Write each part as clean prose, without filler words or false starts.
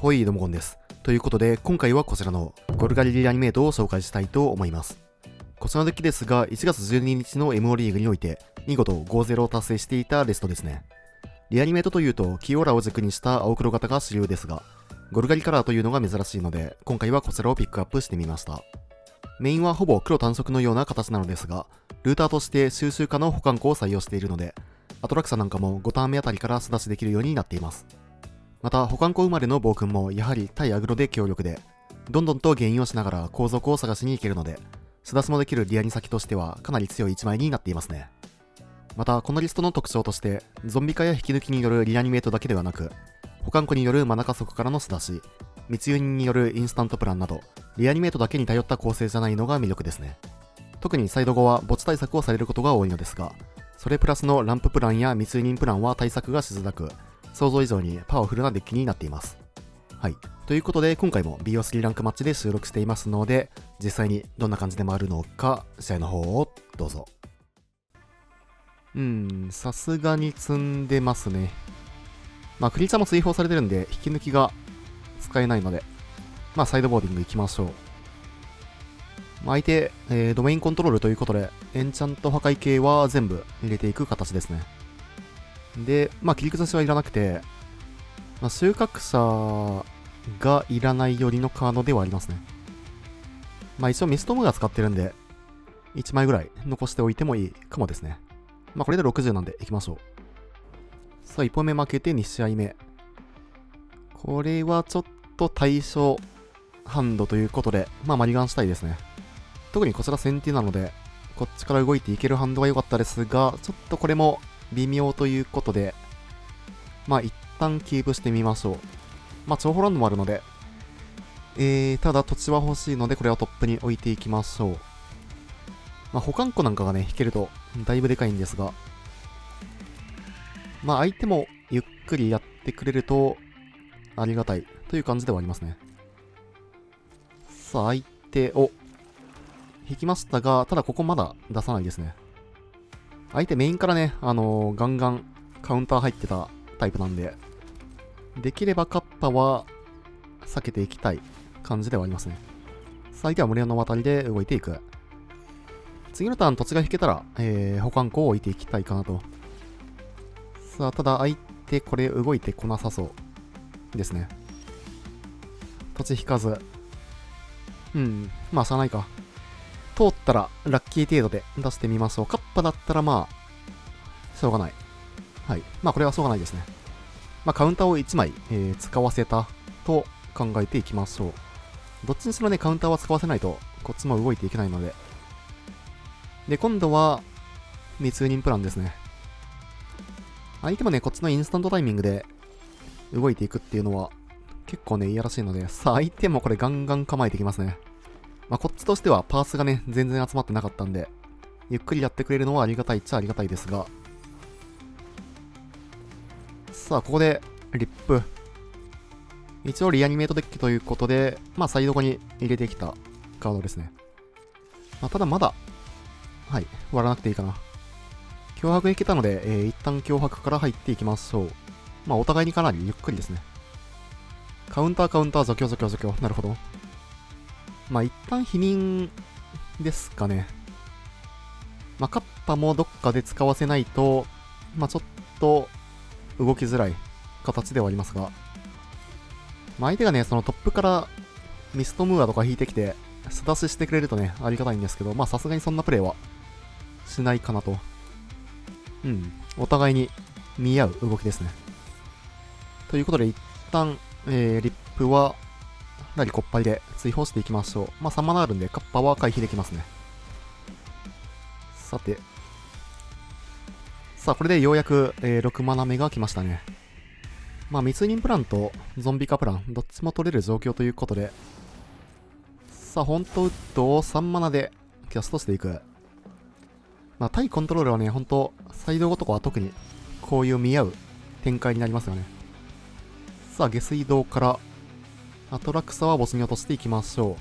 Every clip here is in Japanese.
ほい、どうもこんです。ということで、今回はこちらのゴルガリリアニメートを紹介したいと思います。こちらのデッキですが、1月12日の MO リーグにおいて、見事5-0を達成していたレストですね。リアニメートというと、キオラを軸にした青黒型が主流ですが、ゴルガリカラーというのが珍しいので、今回はこちらをピックアップしてみました。メインはほぼ黒単色のような形なのですが、ルーターとして収集化の保管庫を採用しているので、アトラクサなんかも5ターン目あたりから素出しできるようになっています。また、保管庫生まれの暴君もやはり対アグロで強力で、どんどんと減員をしながら後続を探しに行けるので、素出しもできるリアニ先としてはかなり強い一枚になっていますね。また、このリストの特徴として、ゾンビ化や引き抜きによるリアニメートだけではなく、保管庫によるマナ加速からの素出し、密輸入によるインスタントプランなど、リアニメートだけに頼った構成じゃないのが魅力ですね。特にサイド後は墓地対策をされることが多いのですが、それプラスのランププランや密輸入プランは対策がしづらく、想像以上にパワフルなデッキになっています。はい。ということで、今回も BO3 ランクマッチで収録していますので、実際にどんな感じで回るのか、試合の方をどうぞ。さすがに積んでますね。クリーチャーも追放されてるんで、引き抜きが使えないので、サイドボーディングいきましょう。相手、ドメインコントロールということで、エンチャント破壊系は全部入れていく形ですね。で、切り崩しはいらなくて、収穫者がいらないよりのカードではありますね。一応ミストムが使ってるんで、1枚ぐらい残しておいてもいいかもですね。これで60なんでいきましょう。さあ、1本目負けて2試合目。これはちょっと対象ハンドということで、マリガンしたいですね。特にこちら先手なので、こっちから動いていけるハンドは良かったですが、ちょっとこれも微妙ということで、一旦キープしてみましょう。超ホランドもあるので、ただ土地は欲しいので、これはトップに置いていきましょう。保管庫なんかがね、引けるとだいぶでかいんですが、相手もゆっくりやってくれるとありがたいという感じではありますね。さあ、相手を引きましたが、ただここまだ出さないですね。相手メインからね、ガンガンカウンター入ってたタイプなんで、できればカッパは避けていきたい感じではありますね。さあ、相手は無料の渡りで動いていく。次のターン土地が引けたら、保管庫を置いていきたいかなと。さあ、ただ相手これ動いてこなさそうですね。土地引かず。しゃあないか。通ったらラッキー程度で出してみましょう。カッパだったらしょうがない。はい。これはしょうがないですね。カウンターを1枚、使わせたと考えていきましょう。どっちにしろね、カウンターは使わせないと、こっちも動いていけないので。で、今度は、密輸入プランですね。相手もね、こっちのインスタントタイミングで動いていくっていうのは、結構ね、いやらしいので、さあ、相手もこれガンガン構えてきますね。こっちとしてはパースがね、全然集まってなかったんで、ゆっくりやってくれるのはありがたいっちゃありがたいですが、さあ、ここで、リップ。一応リアニメートデッキということで、サイド後に入れてきたカードですね。ただまだ、はい、割らなくていいかな。脅迫いけたので、一旦脅迫から入っていきましょう。お互いにかなりゆっくりですね。カウンター、除去。なるほど。一旦否認ですかね。カッパもどっかで使わせないと、ちょっと動きづらい形ではありますが、相手がね、そのトップからミストムーアとか引いてきて、素出ししてくれるとね、ありがたいんですけど、さすがにそんなプレイはしないかなと。お互いに見合う動きですね。ということで、一旦、リップは、なりこっぱりで追放していきましょう。3マナあるんで、カッパは回避できますね。さて。さあ、これでようやく、6マナ目が来ましたね。密輸入プランとゾンビ化プラン、どっちも取れる状況ということで。さあ、ホントウッドを3マナでキャストしていく。対コントロールはね、ほんと、サイド後とかは特に、こういう見合う展開になりますよね。さあ、下水道から、アトラクサは墓地に落としていきましょ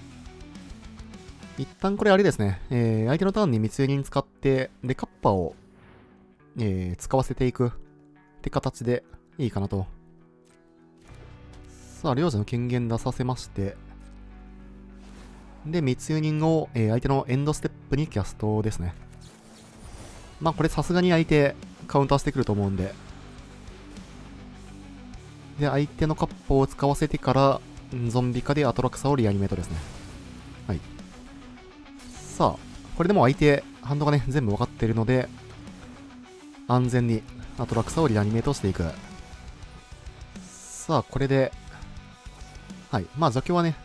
う。一旦これあれですね、相手のターンに密輸入使って、で、カッパを、使わせていくって形でいいかなと。さあ、領事の権限出させまして、で、密輸人を、相手のエンドステップにキャストですね。まあ、これさすがに相手カウンターしてくると思うんで、で、相手のカッポを使わせてから、ゾンビ化でアトラクサをリアニメートですね。はい。さあ、これでも相手、ハンドがね、全部分かっているので、安全にアトラクサをリアニメートしていく。さあ、これで、はい。まあ、除去はね、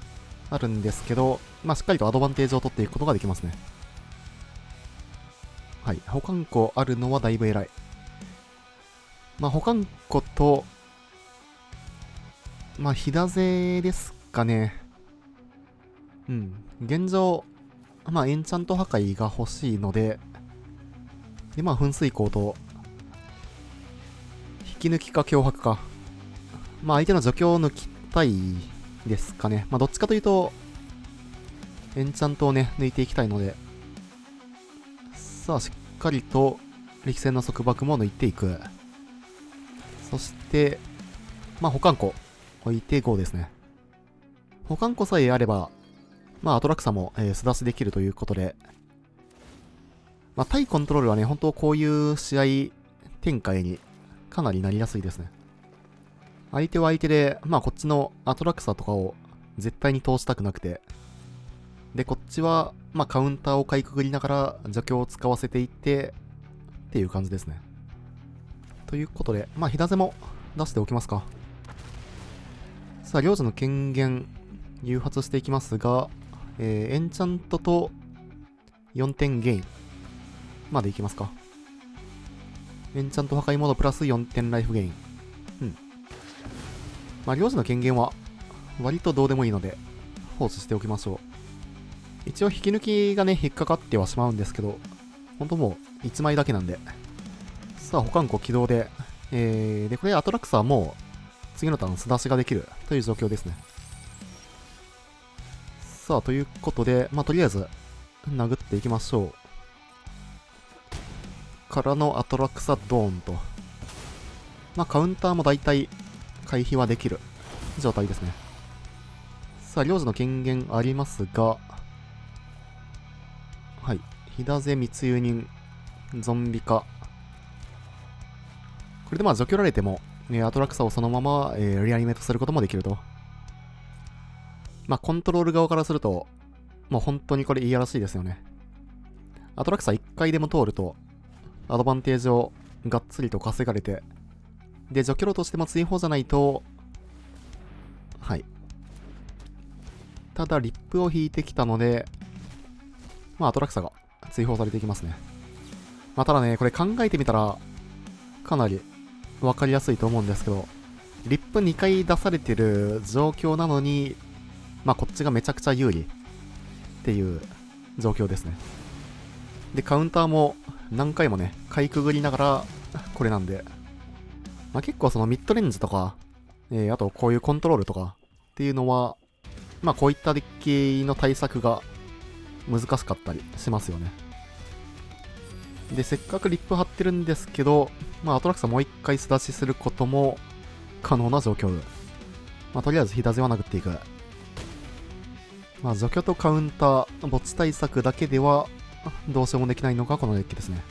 あるんですけど、まあ、しっかりとアドバンテージを取っていくことができますね。はい。保管庫あるのはだいぶ偉い。まあ、保管庫と、まあ、火ダゼですかね。うん。現状、まあ、エンチャント破壊が欲しいので、で、まあ、噴水口と、引き抜きか脅迫か。まあ、相手の除去を抜きたいですかね。まあ、どっちかというと、エンチャントをね、抜いていきたいので、さあ、しっかりと、力戦の束縛も抜いていく。そして、まあ、保管庫。置いて GO ですね。保管庫さえあれば、まあ、アトラクサも、素出しできるということで、まあ、対コントロールはね、本当こういう試合展開にかなりなりやすいですね。相手は相手で、まあ、こっちのアトラクサとかを絶対に通したくなくて、で、こっちは、まあ、カウンターをかいくぐりながら除去を使わせていって、っていう感じですね。ということで、まあ、火ダゼも出しておきますか。さあ、領事の権限、誘発していきますが、エンチャントと4点ゲインまでいきますか。エンチャント破壊モードプラス4点ライフゲイン。うん。まあ、領事の権限は割とどうでもいいので、放置しておきましょう。一応引き抜きがね、引っかかってはしまうんですけど、ほんともう1枚だけなんで。さあ、保管庫起動で、で、これアトラクサーも次のターン素出しができるという状況ですね。さあ、ということで、まあ、とりあえず、殴っていきましょう。からのアトラクサドーンと。まあ、カウンターも大体回避はできる状態ですね。さあ、領事の権限ありますが、はい。火ダゼ密輸人、ゾンビ化。これでまあ除去られても、アトラクサをそのまま、リアニメートすることもできると。まあ、コントロール側からすると、もう本当にこれいやらしいですよね。アトラクサ1回でも通ると、アドバンテージをがっつりと稼がれて、で、除去路としても追放じゃないと、はい。ただ、リップを引いてきたので、まあ、アトラクサが追放されていきますね。まあ、ただね、これ考えてみたら、かなりわかりやすいと思うんですけど、リップ2回出されてる状況なのに、まあ、こっちがめちゃくちゃ有利っていう状況ですね。で、カウンターも何回もね、かいくぐりながら、これなんで、まあ、結構そのミッドレンジとか、あとこういうコントロールとかっていうのは、まあ、こういったデッキの対策が難しかったりしますよね。で、せっかくリップ貼ってるんですけど、まあ、アトラクサもう一回素出しすることも可能な状況。まあ、とりあえず火ダゼは殴っていく。まあ、除去とカウンター、墓地対策だけではどうしようもできないのがこのデッキですね。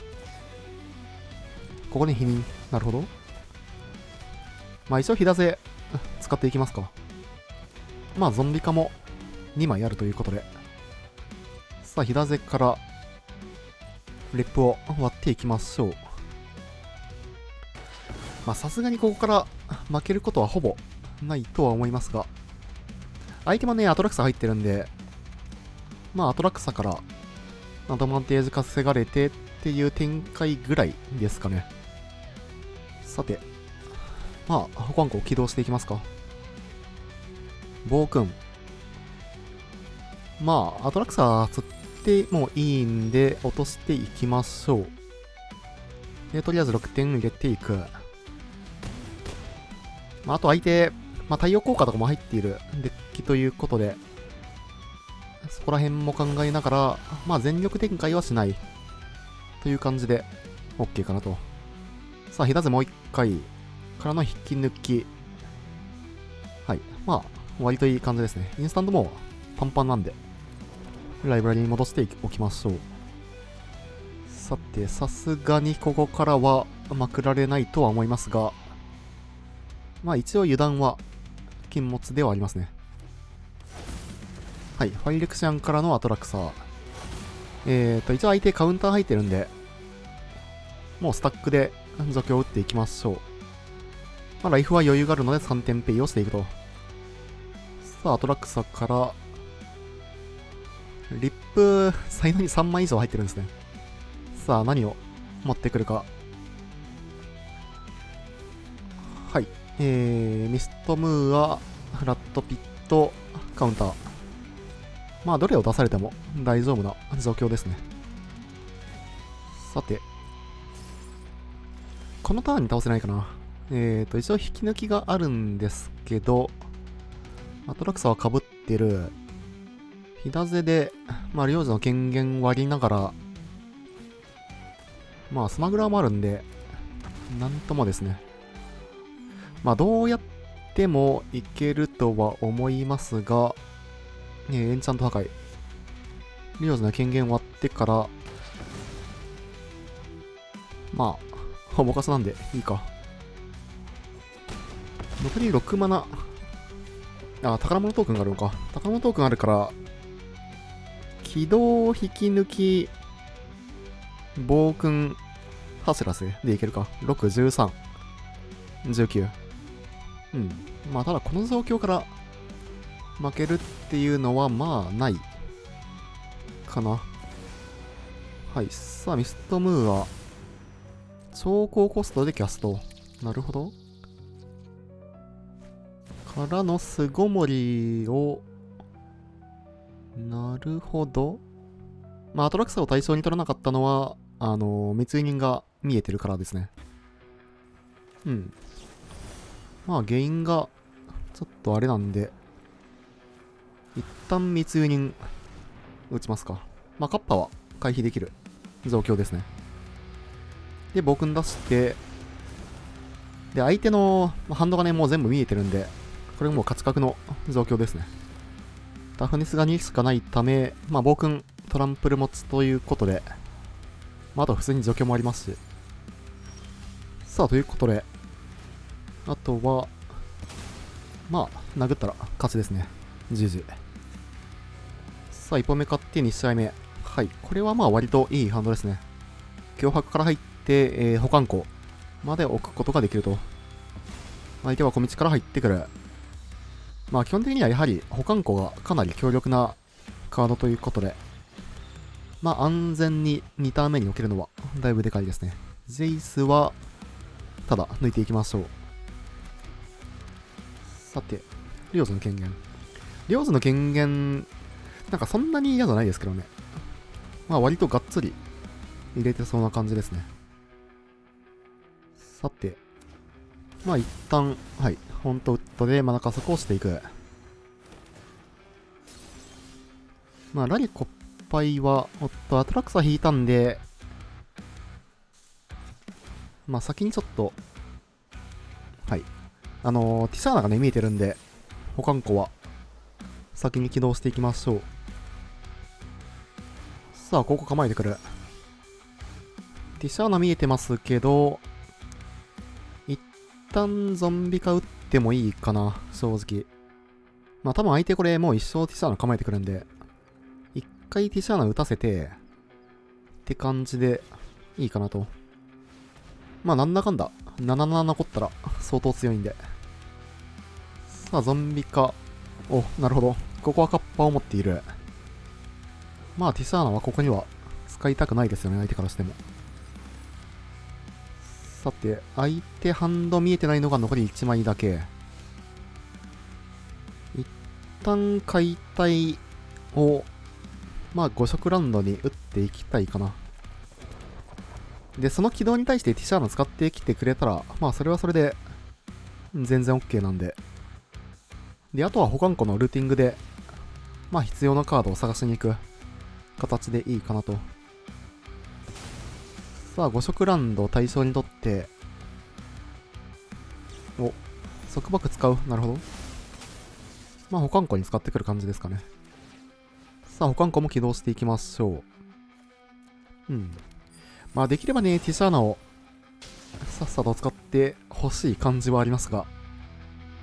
ここに否認。なるほど。まあ一応火ダゼ使っていきますか。まあゾンビ化も2枚あるということで。さあ火ダゼからレップを割っていきましょう。まあさすがにここから負けることはほぼないとは思いますが、相手もね、アトラクサ入ってるんで、まあアトラクサからアドバンテージ稼がれてっていう展開ぐらいですかね。さて、まあ、保管庫を起動していきますか。暴君。まあ、アトラクサ釣ってもいいんで、落としていきましょう。で、とりあえず6点入れていく。まあ、あと相手、まあ、太陽効果とかも入っているデッキということで、そこら辺も考えながら、まあ、全力展開はしないという感じで OK かなと。さあ、火ダゼもう一回からの引き抜き。はい。まあ、割といい感じですね。インスタントもパンパンなんで、ライブラリに戻しておきましょう。さて、さすがにここからはまくられないとは思いますが、まあ一応油断は禁物ではありますね。はい。ファイレクシアンからのアトラクサー。一応相手カウンター入ってるんで、もうスタックで除去を打っていきましょう。まあ、ライフは余裕があるので3点ペイをしていくと。さあ、アトラクサから、リップ、最大に3枚以上入ってるんですね。さあ、何を持ってくるか。はい。ミストムーア、フラットピット、カウンター。まあ、どれを出されても大丈夫な状況ですね。さて。このターンに倒せないかな。一応引き抜きがあるんですけど、アトラクサは被ってる。ヒダゼで、まあ、領事の権限割りながら、まあ、スマグラーもあるんで、なんともですね。まあ、どうやってもいけるとは思いますが、エンチャント破壊。領事の権限割ってから、まあ、ぼかすなんでいいか。残り6マナ。あ、宝物トークンがあるのか。宝物トークンあるから、起動引き抜き、暴君、ハセラスでいけるか。6、13、19。うん。まあ、ただこの状況から負けるっていうのは、まあ、ないかな。はい。さあ、ミストムーは、超高コストでキャスト。なるほど。からの巣ごもりを、なるほど。まあ、アトラクサを対象に取らなかったのは、密輸人が見えてるからですね。うん。まあ、原因が、ちょっとあれなんで、一旦密輸人、撃ちますか。まあ、カッパは回避できる状況ですね。で、暴君出して、で、相手のハンドがね、もう全部見えてるんで、これもう勝ち確の状況ですね。タフネスが2しかないため、まあ、暴君、トランプル持ちということで、まあ、あと普通に除去もありますし。さあ、ということで、あとは、まあ、殴ったら勝ちですね。GG。さあ、1本目勝って2試合目。はい。これはまあ割といいハンドですね。脅迫から入って、保管庫まで置くことができると。相手は小道から入ってくる。まあ基本的にはやはり保管庫がかなり強力なカードということで、まあ安全に2ターン目に置けるのはだいぶでかいですね。ジェイスは、ただ抜いていきましょう。さて、リオズの権限。リオズの権限、なんかそんなに嫌じゃないですけどね。まあ割とがっつり入れてそうな感じですね。さて、まあ一旦、はい、ホントウッドでマナ加速をしていく。まあラリコッパイは、アトラクサ引いたんで、まあ先にちょっと、はい、ティサーナがね、見えてるんで、保管庫は先に起動していきましょう。さあ、ここ構えてくる。ティシャーナ見えてますけど、一旦ゾンビ化打ってもいいかな、正直。まあ多分相手これもう一生ティシャーナ構えてくるんで、一回ティシャーナ打たせて、って感じでいいかなと。まあなんだかんだ、77残ったら相当強いんで。さあ、ゾンビ化。お、なるほど。ここはカッパを持っている。まあティシャーナはここには使いたくないですよね、相手からしても。さて、相手ハンド見えてないのが残り1枚だけ。一旦解体を、まあ5色ランドに打っていきたいかな。で、その軌道に対してティシャーナ使ってきてくれたら、まあそれはそれで全然 OK なんで。で、あとは保管庫のルーティングで、まあ必要なカードを探しに行く形でいいかなと。さあ、5色ランドを対象にとって、お、束縛使う。なるほど。まあ保管庫に使ってくる感じですかね。さあ保管庫も起動していきましょう。まあできればね、ティシャーナをさっさと使ってほしい感じはありますが、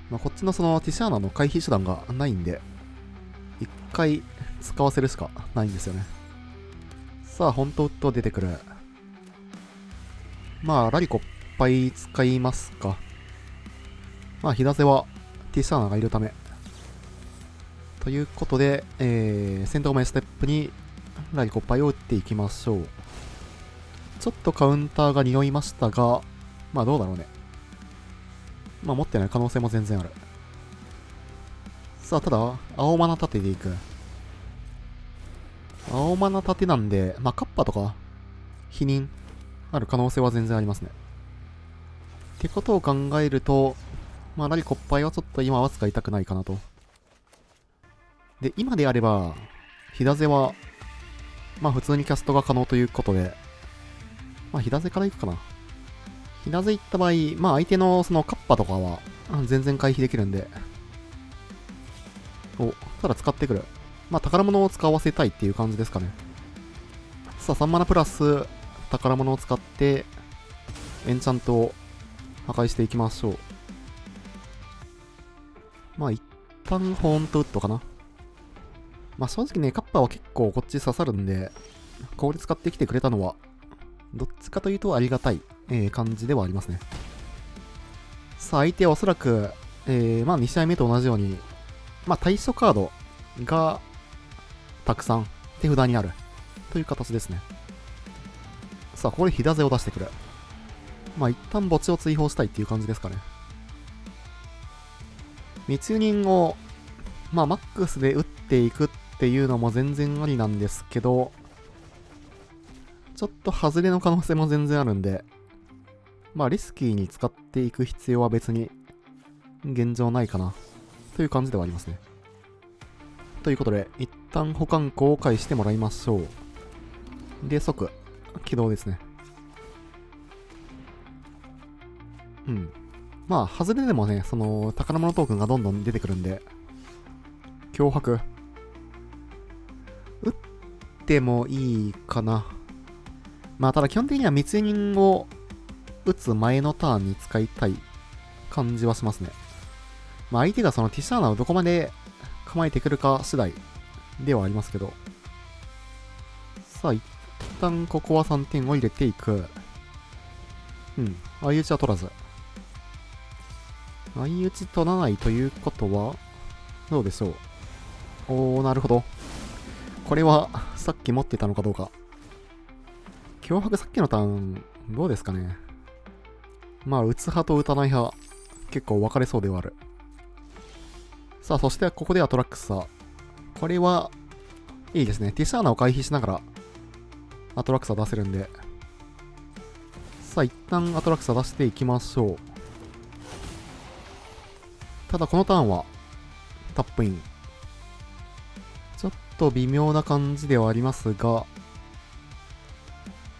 まあ、こっちのそのティシャーナの回避手段がないんで、一回使わせるしかないんですよね。さあ、本当ウッド出てくる。まあ、ラリコいっぱい使いますか。まあ、左手はティシャーナがいるため。ということで、戦闘前ステップにラリコいっぱいを打っていきましょう。ちょっとカウンターが匂いましたが、まあどうだろうね。まあ持ってない可能性も全然ある。さあ、ただ、青マナ盾でいく。青マナ盾なんで、まあカッパとか、否認ある可能性は全然ありますね。ってことを考えると、まあラリコッパイはちょっと今は使いたくないかなと。で、今であれば、ヒダゼは、まあ普通にキャストが可能ということで、まあヒダゼから行くかな。ヒダゼ行った場合、まあ相手のそのカッパとかは、全然回避できるんで、ただ使ってくる。まあ宝物を使わせたいっていう感じですかね。さあ3マナプラス宝物を使ってエンチャントを破壊していきましょう。まあ一旦ホーントウッドかな。まあ正直ね、カッパは結構こっち刺さるんで、ここで使ってきてくれたのは、どっちかというとありがたい、感じではありますね。さあ相手はおそらく、まあ2試合目と同じように、まあ対処カードがたくさん手札にあるという形ですね。さあここで火ダゼを出してくる。まあ一旦墓地を追放したいっていう感じですかね。密輸人をまあマックスで打っていくっていうのも全然ありなんですけど、ちょっと外れの可能性も全然あるんで、まあリスキーに使っていく必要は別に現状ないかなという感じではありますね。ということで一旦保管庫を返してもらいましょう。で即起動ですね。まあ外れでもね、その宝物トークンがどんどん出てくるんで、脅迫打ってもいいかな。まあただ基本的には密輸人を打つ前のターンに使いたい感じはしますね。まあ相手がそのティシャーナをどこまで構えてくるか次第ではありますけど。さあ一旦ここは3点を入れていく。相打ちは取らず。相打ち取らないということは、どうでしょう。なるほど。これはさっき持ってたのかどうか。脅迫さっきのターン、どうですかね。まあ、打つ派と打たない派、結構分かれそうではある。さあ、そしてここでアトラックスさ。これは、いいですね。ティシャーナを回避しながら、アトラクサ出せるんで。さあ、一旦アトラクサ出していきましょう。ただ、このターンは、タップイン。ちょっと微妙な感じではありますが、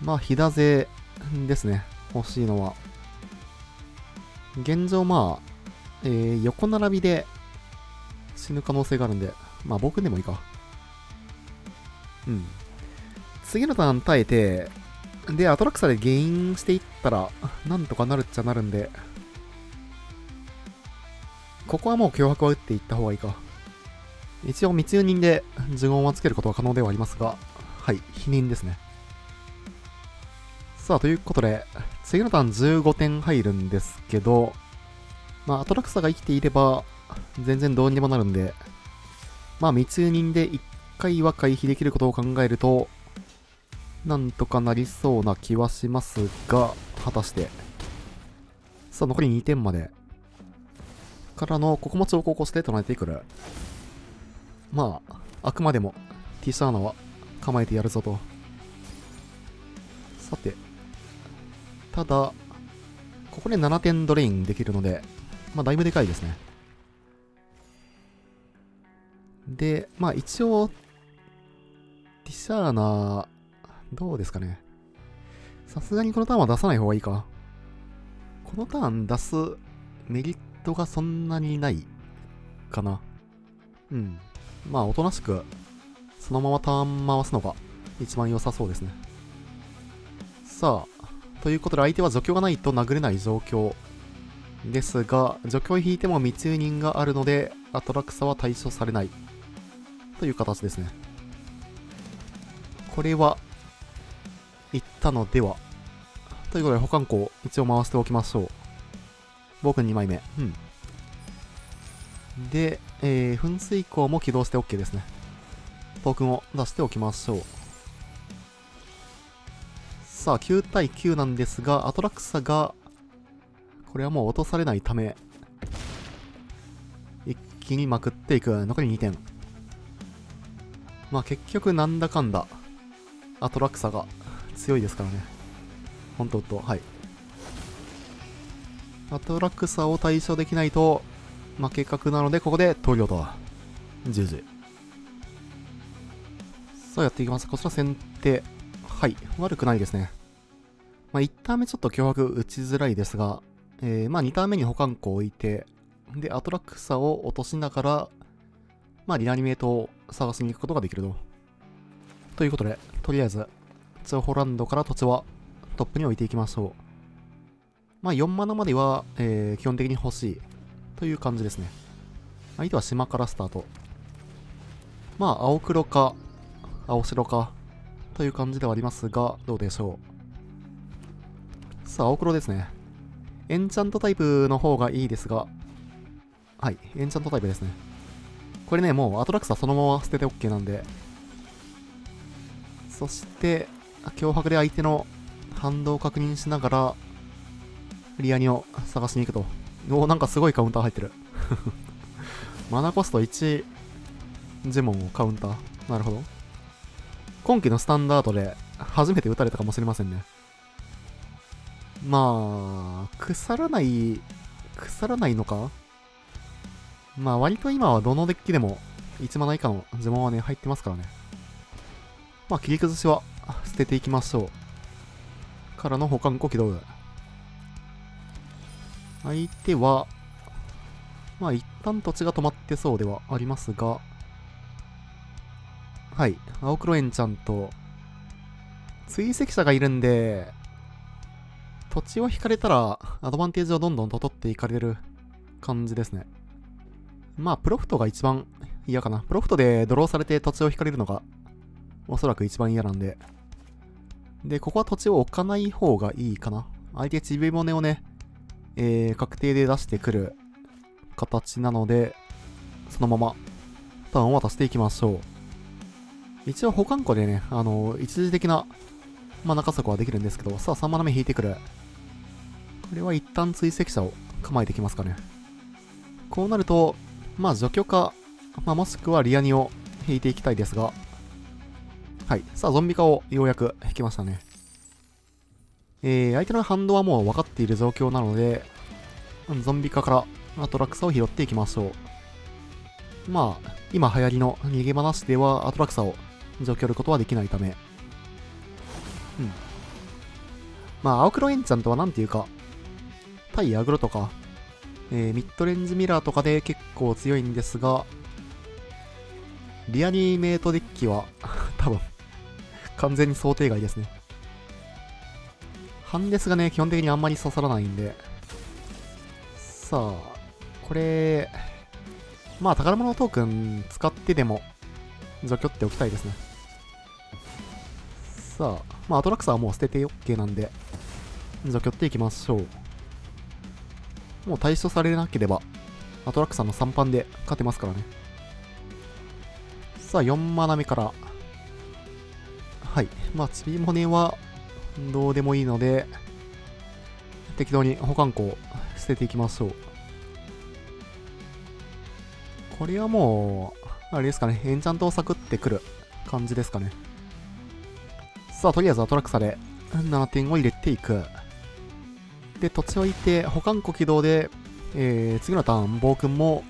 まあ、火ダゼですね。欲しいのは。現状、まあ、横並びで死ぬ可能性があるんで、まあ、僕でもいいか。次のターン耐えて、で、アトラクサでゲインしていったら、なんとかなるっちゃなるんで、ここはもう脅迫は打っていった方がいいか。一応密輸人で呪言はつけることは可能ではありますが、はい、否認ですね。さあ、ということで、次のターン15点入るんですけど、まあ、アトラクサが生きていれば、全然どうにでもなるんで、まあ、密輸人で1回は回避できることを考えると、なんとかなりそうな気はしますが、果たして。さあ、残り2点まで。からの、ここも超高校して唱えてくる。まあ、あくまでも、ティシャーナは構えてやるぞと。さて、ただ、ここで7点ドレインできるので、まあ、だいぶでかいですね。で、まあ、一応、ティシャーナ、どうですかね。さすがにこのターンは出さない方がいいか。このターン出すメリットがそんなにないかな。うん。まあ、おとなしく、そのままターン回すのが一番良さそうですね。さあ、ということで相手は除去がないと殴れない状況。ですが、除去を引いても密輸人があるので、アトラクサは対処されない。という形ですね。これは、いったのでは。ということで、保管庫を一応回しておきましょう。僕2枚目。うん。で、噴水口も起動して OK ですね。トークンを出しておきましょう。さあ、9対9なんですが、アトラクサが、これはもう落とされないため、一気にまくっていく。残り2点。まあ結局なんだかんだ、アトラクサが強いですからね。ほんとはい。アトラクサを対処できないと負け角なので、ここで投了と。10時。さあやっていきます。こちら先手。はい。悪くないですね。まあ1ターン目ちょっと脅迫打ちづらいですが、まあ2ターン目に保管庫を置いて、で、アトラクサを落としながら、まあリアニメートを探しに行くことができると。ということで、とりあえず、チョホランドから土地はトップに置いていきましょう。まあ4マナまでは、基本的に欲しいという感じですね。相手は島からスタート。まあ青黒か青白かという感じではありますが、どうでしょう。さあ青黒ですね。エンチャントタイプの方がいいですが、はい、エンチャントタイプですね。これね、もうアトラクサそのまま捨てて OK なんで、そして、脅迫で相手の反動を確認しながら、リアニを探しに行くと。おお、なんかすごいカウンター入ってる。マナコスト1ジモンをカウンター。なるほど。今季のスタンダードで初めて撃たれたかもしれませんね。まあ、腐らないのか。まあ割と今はどのデッキでも1マナ以下の呪文はね、入ってますからね。まあ切り崩しは捨てていきましょう。からの保管庫起動。相手は、まあ一旦土地が止まってそうではありますが、はい、青黒エンチャント。追跡者がいるんで、土地を引かれたらアドバンテージをどんどんと取っていかれる感じですね。まあプロフトが一番嫌かな。プロフトでドローされて土地を引かれるのがおそらく一番嫌なんで。で、ここは土地を置かない方がいいかな。相手ちびもねをね、確定で出してくる形なので、そのままターンを渡していきましょう。一応保管庫でね、一時的なマナ加速はできるんですけど、さあ3マナ目引いてくる。これは一旦追跡者を構えてきますかね。こうなると、まあ除去か、まあ、もしくはリアニを引いていきたいですが、はい。さあ、ゾンビ化をようやく引きましたね。相手の反動はもう分かっている状況なので、ゾンビ化からアトラクサを拾っていきましょう。まあ、今流行りの逃げ話ではアトラクサを除去ることはできないため、まあ、青黒エンチャントはなんていうか、対アグロとか、ミッドレンジミラーとかで結構強いんですが、リアニメートデッキは多分完全に想定外ですね。ハンデスがね、基本的にあんまり刺さらないんで。さあ、これ、まあ宝物トークン使ってでも除去っておきたいですね。さあ、まあアトラクサーはもう捨てて OK なんで、除去っていきましょう。もう対処されなければ、アトラクサーの3番で勝てますからね。さあ、4マナ目から。はい。まあ、チビモネはどうでもいいので、適当に保管庫を捨てていきましょう。これはもう、あれですかね、エンチャントをサクってくる感じですかね。さあ、とりあえずアトラクサで7点を入れていく。で、土地を置いて、保管庫起動で、次のターン、暴君も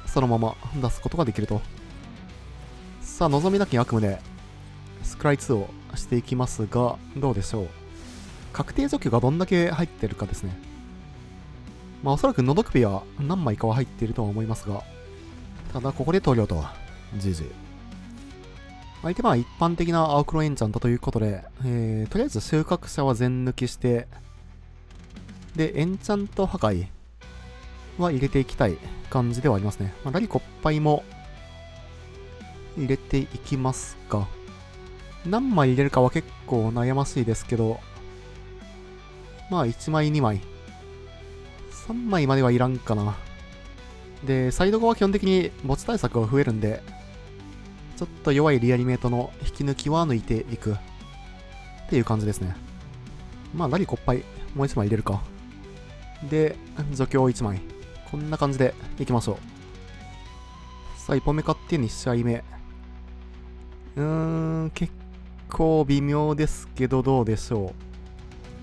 そのまま出すことができると。さあ、望みなき悪夢で、スクライ2をしていきますが、どうでしょう。確定除去がどんだけ入ってるかですね。まあ、おそらくノドクピは何枚かは入っているとは思いますが、ただ、ここで投了と。GG。相手は一般的な青黒エンチャントということで、とりあえず収穫者は全抜きして、で、エンチャント破壊は入れていきたい感じではありますね。ラリコッパイも入れていきますか。何枚入れるかは結構悩ましいですけど、1枚2枚。3枚まではいらんかな。で、サイド後は基本的に墓地対策が増えるんで、ちょっと弱いリアニメートの引き抜きは抜いていくっていう感じですね。ラリコッパイもう1枚入れるか。で、除去1枚。こんな感じでいきましょう。さあ、1本目勝って2試合目。結構微妙ですけど、どうでしょ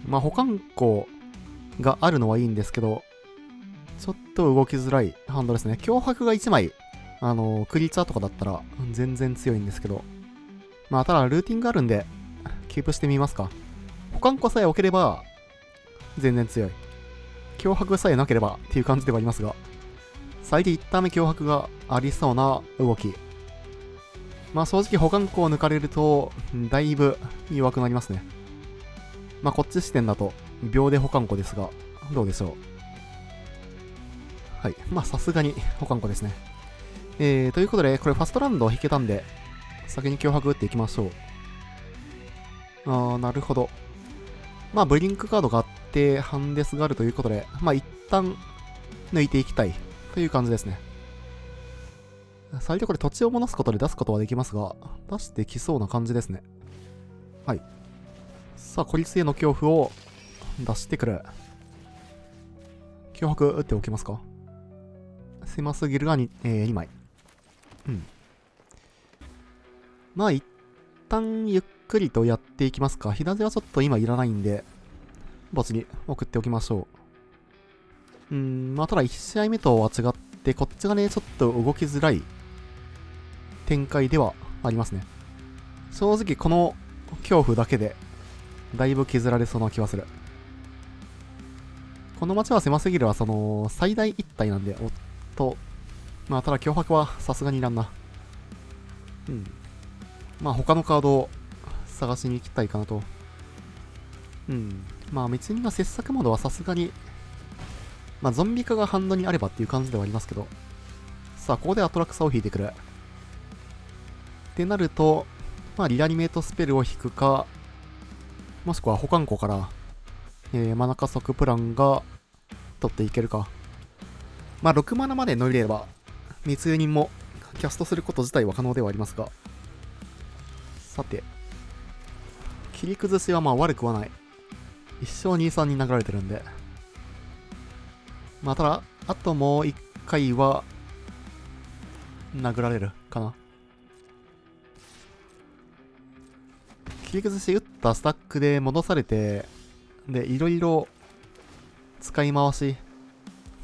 う。保管庫があるのはいいんですけど、ちょっと動きづらいハンドですね。脅迫が1枚、クリーチャーとかだったら全然強いんですけど。ただ、ルーティンがあるんで、キープしてみますか。保管庫さえ置ければ、全然強い。脅迫さえなければっていう感じではありますが、最低1ターン目脅迫がありそうな動き。正直保管庫を抜かれると、だいぶ弱くなりますね。こっち視点だと、秒で保管庫ですが、どうでしょう。はい。さすがに保管庫ですね。ということで、これファストラウンドを引けたんで、先に脅迫打っていきましょう。なるほど。ブリンクカードがあって、ハンデスがあるということで、一旦抜いていきたいという感じですね。最初これ土地を戻すことで出すことはできますが、出してきそうな感じですね。はい。さあ、孤立への恐怖を出してくる。脅迫打っておきますか。狭すぎるが 2枚。一旦ゆっくりとやっていきますか。左はちょっと今いらないんで、墓地に送っておきましょう。ただ1試合目とは違って、こっちがね、ちょっと動きづらい展開ではありますね。正直この恐怖だけで、だいぶ削られそうな気はする。この街は狭すぎるは、最大1体なんで、ただ脅迫はさすがにいらんな。他のカードを探しに行きたいかなと。別に切削モードはさすがに、ゾンビ化がハンドにあればっていう感じではありますけど。さあ、ここでアトラクサを引いてくる。ってなると、リアニメートスペルを引くか、もしくは保管庫から、マナ加速プランが取っていけるか。6マナまで乗りれれば、密輸人もキャストすること自体は可能ではありますが。さて、切り崩しは悪くはない。一生23に殴られてるんで。ただ、あともう1回は、殴られるかな。切り崩し打ったスタックで戻されて、で、いろいろ使い回し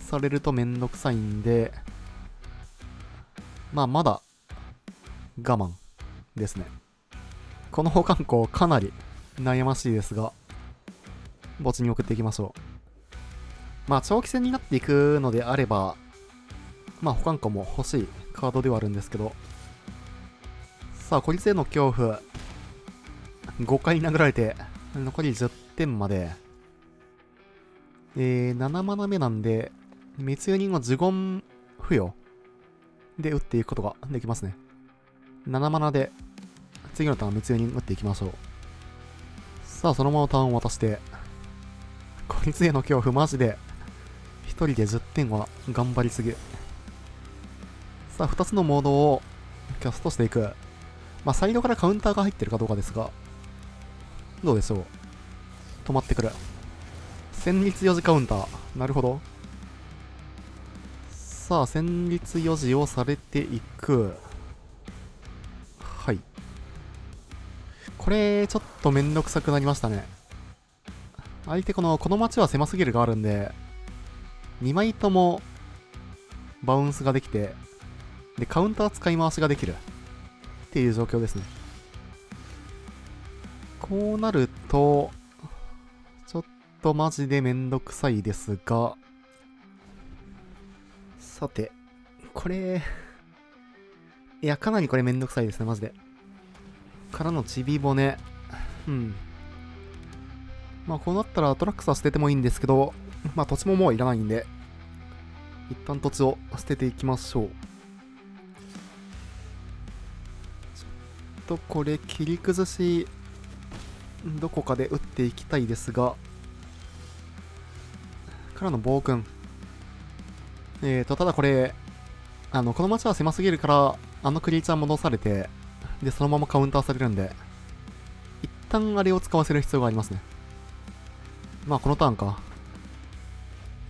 されるとめんどくさいんで、まだ我慢ですね。この保管庫かなり悩ましいですが、墓地に送っていきましょう。長期戦になっていくのであれば、保管庫も欲しいカードではあるんですけど、さあ、孤立への恐怖、5回殴られて、残り10点まで、7マナ目なんで、密輸人を呪言付与で打っていくことができますね。7マナで、次のターン密輸人打っていきましょう。さあ、そのままターンを渡して、孤立への恐怖マジで、1人で10点は頑張りすぎ。さあ、2つのモードをキャストしていく。サイドからカウンターが入ってるかどうかですが、どうでしょう。止まってくる。戦慄4時カウンター。なるほど。さあ、戦慄4時をされていく。はい。これ、ちょっとめんどくさくなりましたね。相手この街は狭すぎるがあるんで、2枚ともバウンスができて、で、カウンター使い回しができるっていう状況ですね。こうなると、ちょっとマジでめんどくさいですが、さて、これ、いや、かなりこれめんどくさいですね、マジで。からのちび骨。うん。まあ、こうなったらトラックスは捨ててもいいんですけど、まあ、土地ももういらないんで、一旦土地を捨てていきましょう。ちょっとこれ、切り崩し、どこかで打っていきたいですが、からの暴君。ただこれ、この街は狭すぎるから、クリーチャー戻されて、で、そのままカウンターされるんで、一旦あれを使わせる必要がありますね。まあ、このターンか。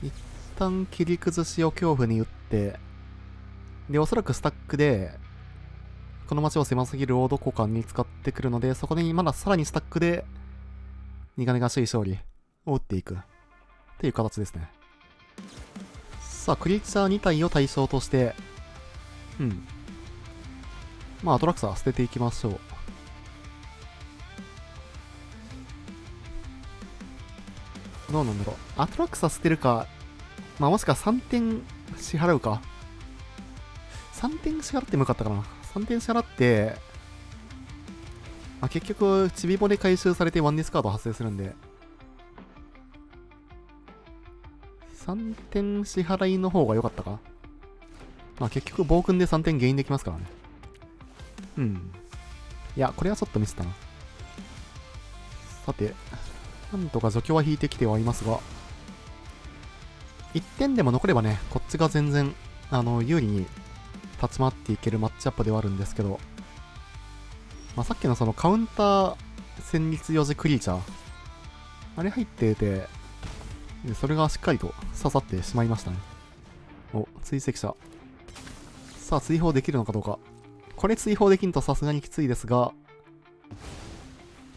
一旦切り崩しを恐怖に打って、で、おそらくスタックで、この街は狭すぎるをどこかに使ってくるので、そこにまださらにスタックで、苦々しい勝利を打っていく。っていう形ですね。さあ、クリーチャー2体を対象として、まあ、アトラクサー捨てていきましょう。どうなんだろう。アトラクサー捨てるか、まあ、もしくは3点支払うか。3点支払ってもよかったかな。3点支払って、まあ、結局、ちびぼで回収されてワンディスカード発生するんで、3点支払いの方が良かったか。まあ結局暴君で3点ゲインできますからね。いや、これはちょっとミスったな。さて、なんとか除去は引いてきてはいますが、1点でも残ればね、こっちが全然、有利に立ち回っていけるマッチアップではあるんですけど、まあさっきのそのカウンター戦慄四時クリーチャー、あれ入ってて、それがしっかりと刺さってしまいましたね。お、追跡者。さあ、追放できるのかどうか。これ追放できんとさすがにきついですが、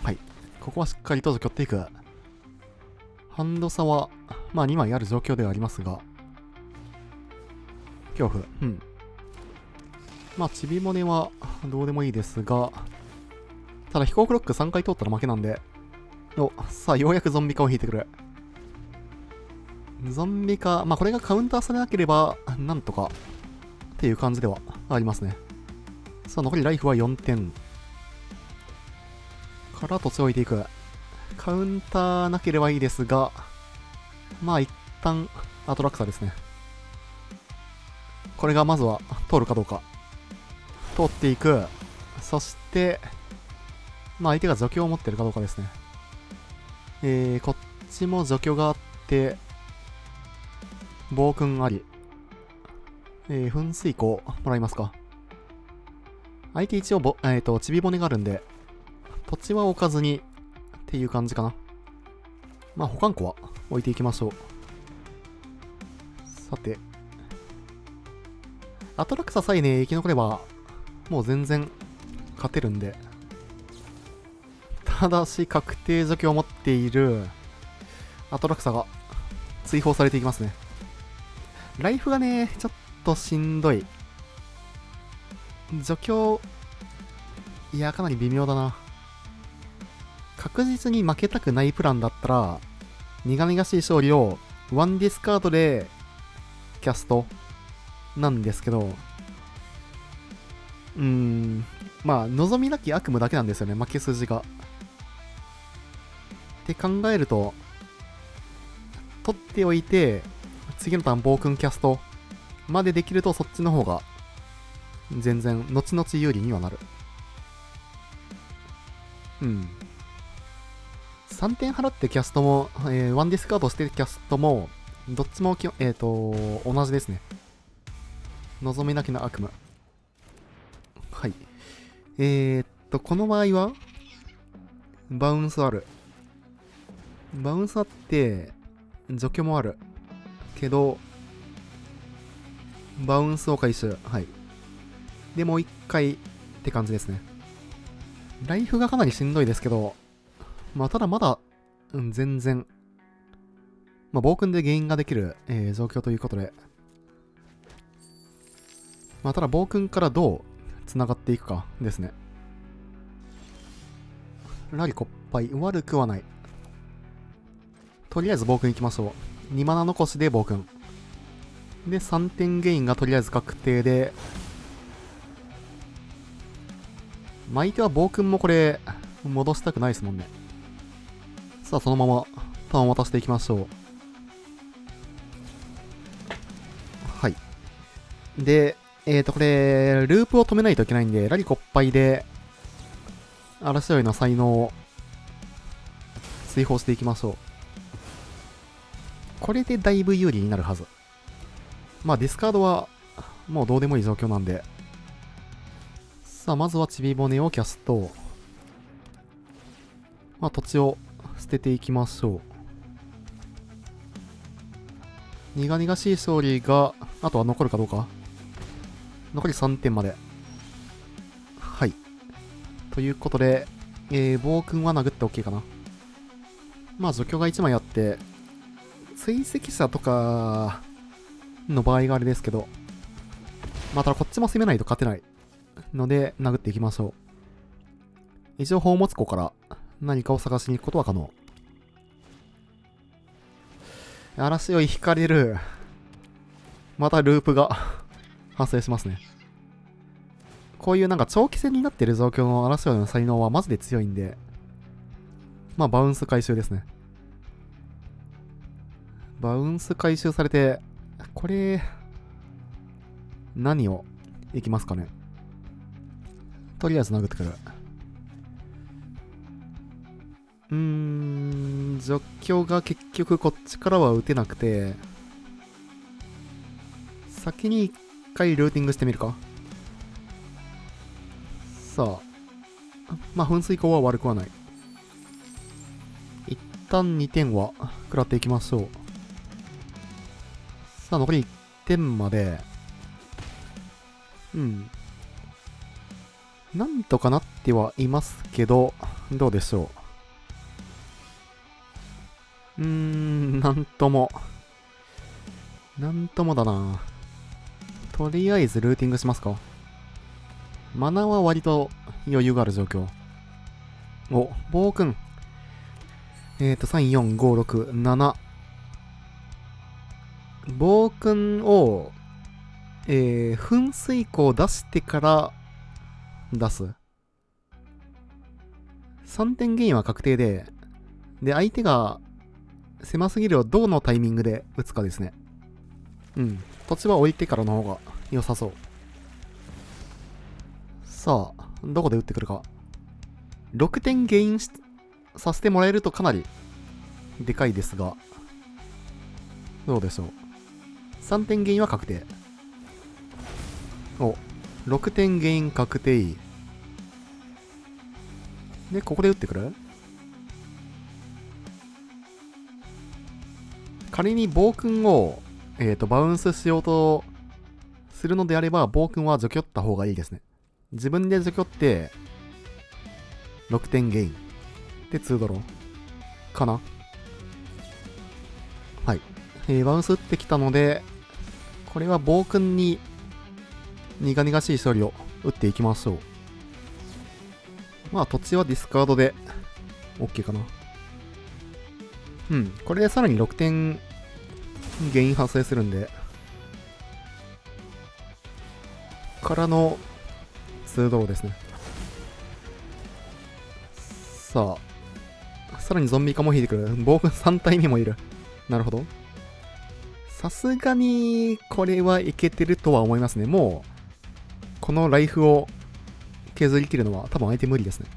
はい。ここはしっかりと除去っていく。ハンド差は、まあ2枚ある状況ではありますが、恐怖。まあ、ちびもねはどうでもいいですが、ただ飛行クロック3回通ったら負けなんで、お、さあ、ようやくゾンビ化を引いてくる。ゾンビ化、まあこれがカウンターされなければ、なんとか、っていう感じではありますね。さあ、残りライフは4点。から土地を置いていく。カウンターなければいいですが、まあ一旦アトラクサーですね。これがまずは通るかどうか。通っていく。そして、まあ相手が除去を持ってるかどうかですね。こっちも除去があって、暴君あり。噴水庫もらいますか。相手一応ちび骨があるんで、土地は置かずにっていう感じかな。まあ保管庫は置いていきましょう。さて。アトラクサさえね、生き残れば、もう全然勝てるんで。ただし、確定除去を持っているアトラクサが追放されていきますね。ライフがね、ちょっとしんどい。除去、いや、かなり微妙だな。確実に負けたくないプランだったら、苦々しい勝利をワンディスカードでキャストなんですけど、まあ、望みなき悪夢だけなんですよね、負け筋が。って考えると、取っておいて、次のターン暴君キャストまでできるとそっちの方が全然後々有利にはなる。3点払ってキャストも、ワンディスカードしてキャストもどっちも同じですね。望みなきな悪夢。はい。この場合はバウンスある。バウンスあって除去もあるけど、バウンスを回収。はい。で、もう一回って感じですね。ライフがかなりしんどいですけど、まあ、ただまだ、全然、まあ、暴君で原因ができる、状況ということで、まあ、ただ暴君からどう繋がっていくかですね。ラリコッパイ、悪くはない。とりあえず暴君行きましょう。2マナ残しで暴君。で、3点ゲインがとりあえず確定で、まあ、相手は暴君もこれ、戻したくないですもんね。さあ、そのまま、ターンを渡していきましょう。はい。で、これ、ループを止めないといけないんで、ラリコッパイで、嵐追いの才能を追放していきましょう。これでだいぶ有利になるはず。まあ、ディスカードは、もうどうでもいい状況なんで。さあ、まずはちび骨をキャスト。まあ、土地を捨てていきましょう。苦々しい勝利が、あとは残るかどうか。残り3点まで。はい。ということで、暴君は殴って OK かな。まあ、除去が1枚あって、追跡者とかの場合があれですけど、まあ、ただこっちも攻めないと勝てないので、殴っていきましょう。一応、宝物庫から何かを探しに行くことは可能。嵐を引かれる。またループが発生しますね。こういうなんか長期戦になってる状況の嵐の才能はマジで強いんで、まあバウンス回収ですね。バウンス回収されて、これ、何をいきますかね。とりあえず殴ってくる。除去が結局こっちからは打てなくて、先に一回ルーティングしてみるか。さあ、まあ噴水口は悪くはない。一旦2点は食らっていきましょう。さあ残り1点まで、なんとかなってはいますけど、どうでしょう。なんともだな。とりあえずルーティングしますか。マナーは割と余裕がある状況。お、暴君。3、4、5、6、7。暴君を、噴水口を出してから出す。3点ゲインは確定で、相手が狭すぎるをどのタイミングで打つかですね。土地は置いてからの方が良さそう。さあ、どこで打ってくるか。6点ゲインさせてもらえるとかなりでかいですが、どうでしょう。3点ゲインは確定。お、6点ゲイン確定。で、ここで打ってくる？仮に暴君を、バウンスしようとするのであれば、暴君は除去った方がいいですね。自分で除去って、6点ゲイン。で、2ドロー。かな？はい。バウンス打ってきたので、これは暴君に苦々しい勝利を打っていきましょう。まあ、土地はディスカードで OK かな。これでさらに6点ゲイン発生するんで、からの2ドローですね。さあ、さらにゾンビ化も引いてくる。暴君3体目もいる。なるほど。さすがに、これはいけてるとは思いますね。もう、このライフを削り切るのは多分相手無理ですね。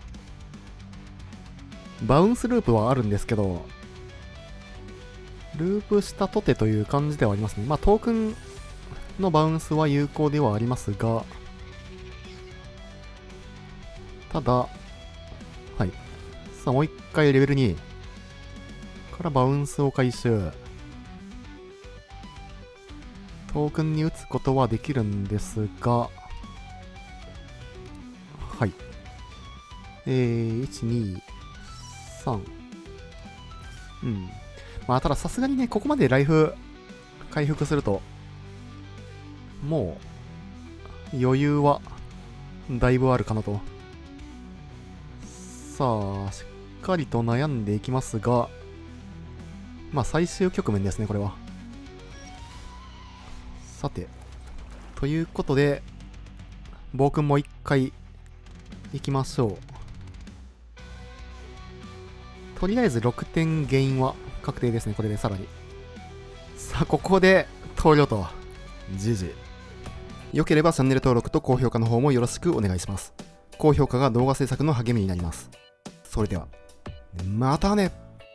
バウンスループはあるんですけど、ループしたとてという感じではありますね。まあ、トークンのバウンスは有効ではありますが、ただ、はい。さあ、もう一回レベル2からバウンスを回収。トークンに打つことはできるんですが、はい。1、2、3。まあ、たださすがにね、ここまでライフ回復すると、もう、余裕は、だいぶあるかなと。さあ、しっかりと悩んでいきますが、まあ、最終局面ですね、これは。さて、ということで、暴君も一回行きましょう。とりあえず6点ゲインは確定ですね。これでさらに。さあ、ここで投了と。GG。良ければチャンネル登録と高評価の方もよろしくお願いします。高評価が動画制作の励みになります。それでは、またね。